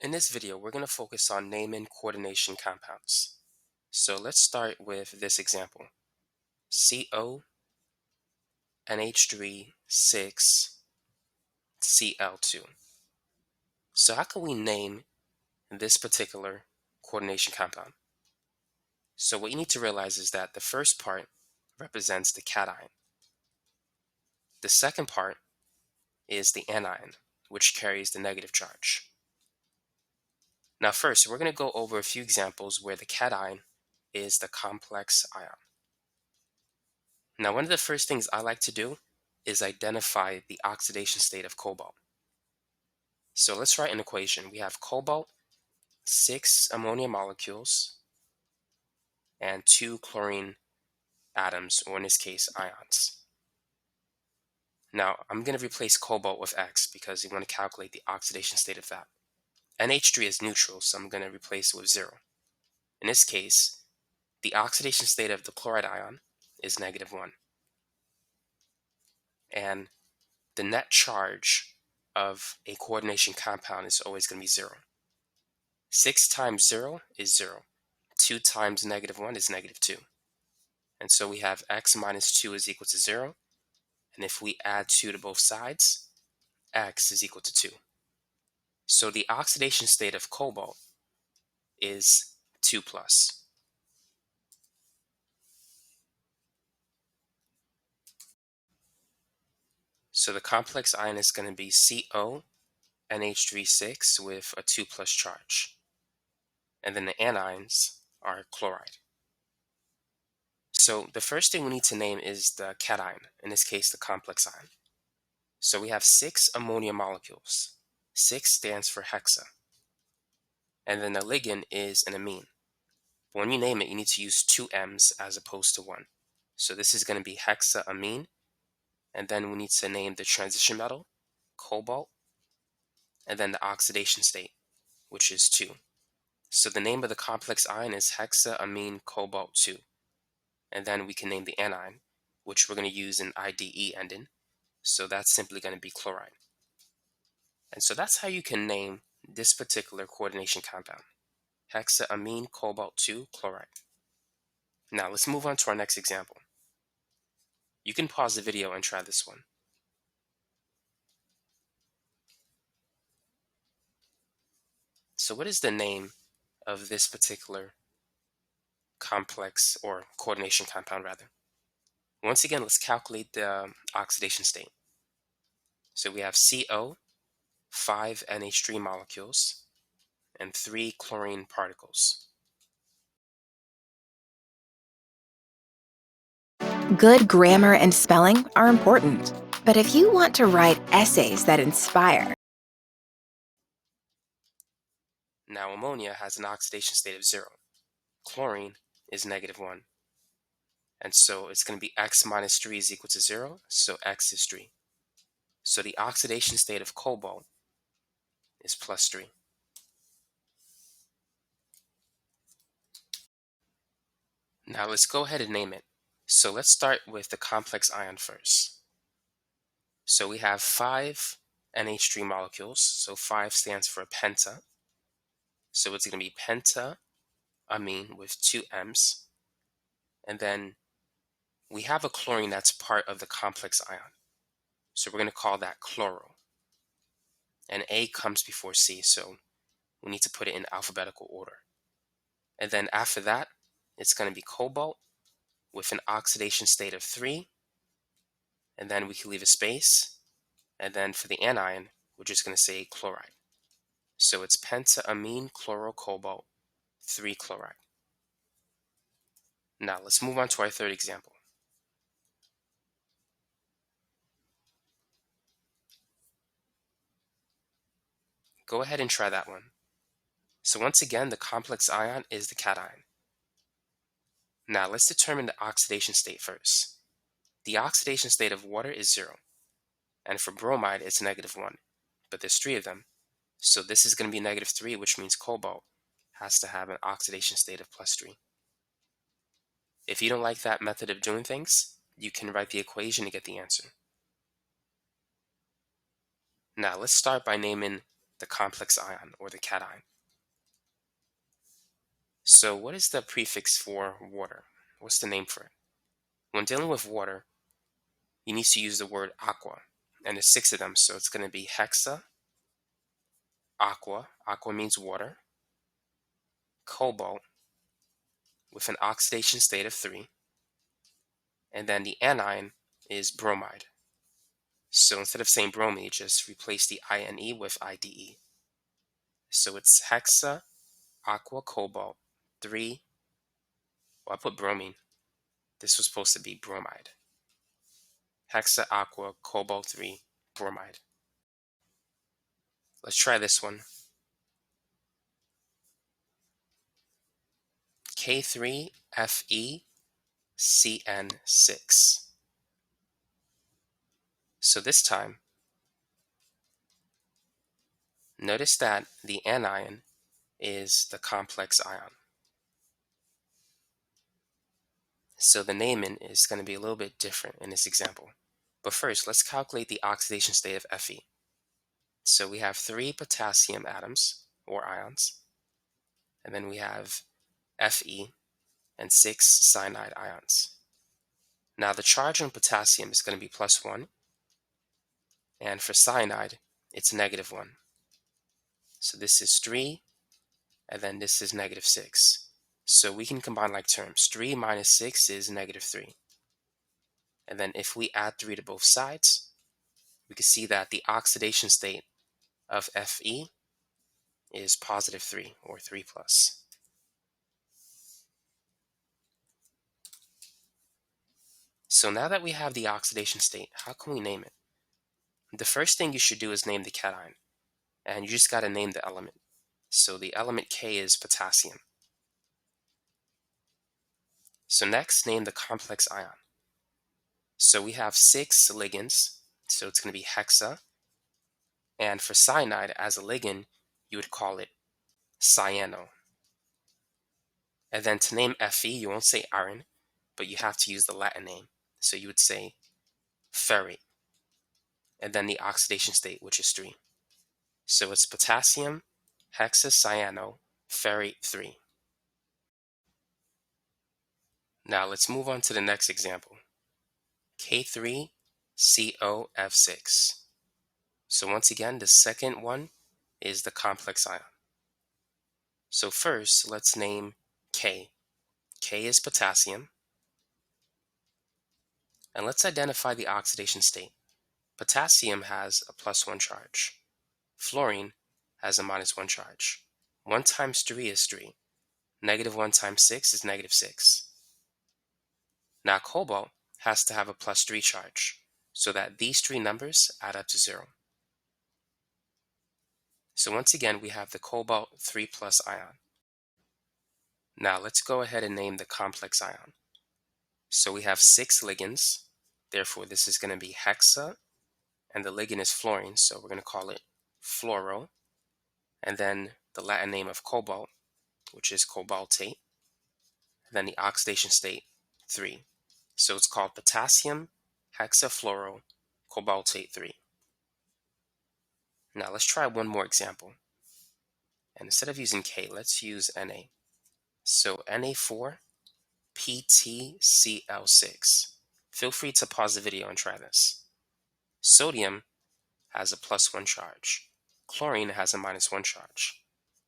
In this video, we're going to focus on naming coordination compounds. So let's start with this example. CO, NH3, 6, Cl2. So how can we name this particular coordination compound? So what you need to realize is that the first part represents the cation. The second part is the anion, which carries the negative charge. Now first, we're going to go over a few examples where the cation is the complex ion. Now, one of the first things I like to do is identify the oxidation state of cobalt. So let's write an equation. We have cobalt, 6 ammonia molecules, and 2 chlorine atoms, or in this case, ions. Now, I'm going to replace cobalt with X because we want to calculate the oxidation state of that. NH3 is neutral, so I'm going to replace it with 0. In this case, the oxidation state of the chloride ion is -1. And the net charge of a coordination compound is always going to be 0. 6 times 0 is 0. 2 times -1 is -2. And so we have x minus 2 is equal to 0. And if we add 2 to both sides, x is equal to 2. So the oxidation state of cobalt is 2+. So the complex ion is going to be CO, NH3 with a 2+ charge. And then the anions are chloride. So the first thing we need to name is the cation, in this case the complex ion. So we have 6 ammonia molecules. 6 stands for hexa. And then the ligand is an amine. But when you name it, you need to use 2 M's as opposed to 1. So this is going to be hexaamine. And then we need to name the transition metal, cobalt, and then the oxidation state, which is 2. So the name of the complex ion is hexaamine cobalt 2. And then we can name the anion, which we're going to use an IDE ending. So that's simply going to be chloride. And so that's how you can name this particular coordination compound, hexaamine cobalt 2 chloride. Now let's move on to our next example. You can pause the video and try this one. So what is the name of this particular complex or coordination compound rather? Once again, let's calculate the oxidation state. So we have CO, 5 NH3 molecules, and 3 chlorine particles. Good grammar and spelling are important, but if you want to write essays that inspire, Now ammonia has an oxidation state of 0. Chlorine is -1. And so it's going to be x minus 3 is equal to 0, so x is 3. So the oxidation state of cobalt is +3. Now let's go ahead and name it. So let's start with the complex ion first. So we have 5 NH3 molecules, so 5 stands for penta. So it's going to be pentaamine with 2 M's. And then we have a chlorine that's part of the complex ion. So we're going to call that chloro. And A comes before C, so we need to put it in alphabetical order. And then after that, it's going to be cobalt with an oxidation state of 3. And then we can leave a space. And then for the anion, we're just going to say chloride. So it's pentaamine chlorocobalt 3 chloride. Now let's move on to our third example. Go ahead and try that one. So once again, the complex ion is the cation. Now let's determine the oxidation state first. The oxidation state of water is 0. And for bromide, it's -1. But there's 3 of them. So this is going to be -3, which means cobalt has to have an oxidation state of +3. If you don't like that method of doing things, you can write the equation to get the answer. Now let's start by naming the complex ion or the cation. So what is the prefix for water? What's the name for it? When dealing with water, you need to use the word aqua, and there's 6 of them, so it's going to be hexa, aqua, aqua means water, cobalt with an oxidation state of 3, and then the anion is bromide. So instead of saying bromine, just replace the INE with IDE. So it's hexa, aqua, cobalt, 3, well, I put bromine. This was supposed to be bromide. Hexa, aqua, cobalt, 3, bromide. Let's try this one. K3Fe Cn6. So this time, notice that the anion is the complex ion. So the naming is going to be a little bit different in this example. But first, let's calculate the oxidation state of Fe. So we have 3 potassium atoms, or ions, and then we have Fe and 6 cyanide ions. Now the charge on potassium is going to be +1, and for cyanide, it's -1. So this is 3, and then this is -6. So we can combine like terms. 3 minus 6 is -3. And then if we add 3 to both sides, we can see that the oxidation state of Fe is +3, or 3+. So now that we have the oxidation state, how can we name it? The first thing you should do is name the cation, and you just got to name the element. So the element K is potassium. So next, name the complex ion. So we have 6 ligands, so it's going to be hexa, and for cyanide as a ligand, you would call it cyano. And then to name Fe, you won't say iron, but you have to use the Latin name. So you would say ferrate, and then the oxidation state, which is 3. So it's potassium hexacyano ferrate 3. Now let's move on to the next example. K3COF6. So once again, the second one is the complex ion. So first, let's name K. K is potassium. And let's identify the oxidation state. Potassium has a +1 charge. Fluorine has a -1 charge. 1 times 3 is 3. -1 times 6 is -6. Now cobalt has to have a +3 charge, so that these 3 numbers add up to 0. So once again, we have the cobalt 3+ ion. Now let's go ahead and name the complex ion. So we have 6 ligands, therefore this is going to be hexa, and the ligand is fluorine, so we're going to call it fluoro, and then the Latin name of cobalt, which is cobaltate, and then the oxidation state 3. So it's called potassium hexafluoro cobaltate 3. Now let's try one more example. And instead of using K, let's use Na. So Na4PTCl6. Feel free to pause the video and try this. Sodium has a +1 charge. Chlorine has a -1 charge.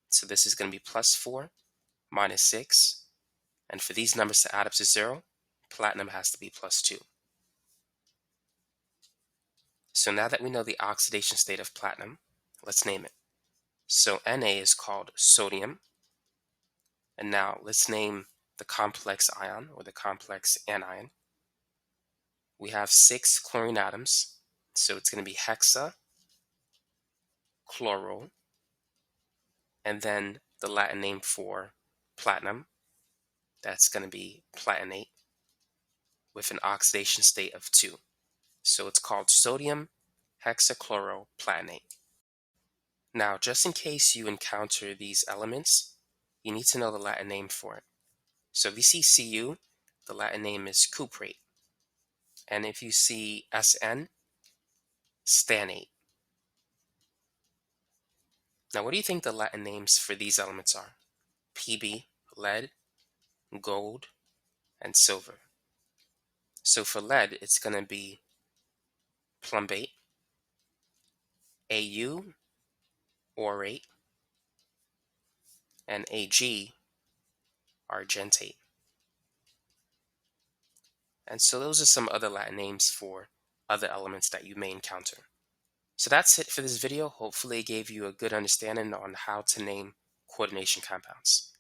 So this is going to be +4 -6. And for these numbers to add up to 0, platinum has to be +2. So now that we know the oxidation state of platinum, let's name it. So Na is called sodium. And now let's name the complex ion, or the complex anion. We have 6 chlorine atoms, so it's going to be hexa, chloro, and then the Latin name for platinum, that's going to be platinate, with an oxidation state of 2. So it's called sodium hexachloroplatinate. Now, just in case you encounter these elements, you need to know the Latin name for it. So if you see Cu, the Latin name is cuprate. And if you see Sn, stanate. Now, what do you think the Latin names for these elements are? Pb, lead, gold, and silver. So for lead, it's going to be plumbate, Au, orate, and Ag, argentate. And so those are some other Latin names for other elements that you may encounter. So that's it for this video. Hopefully it gave you a good understanding on how to name coordination compounds.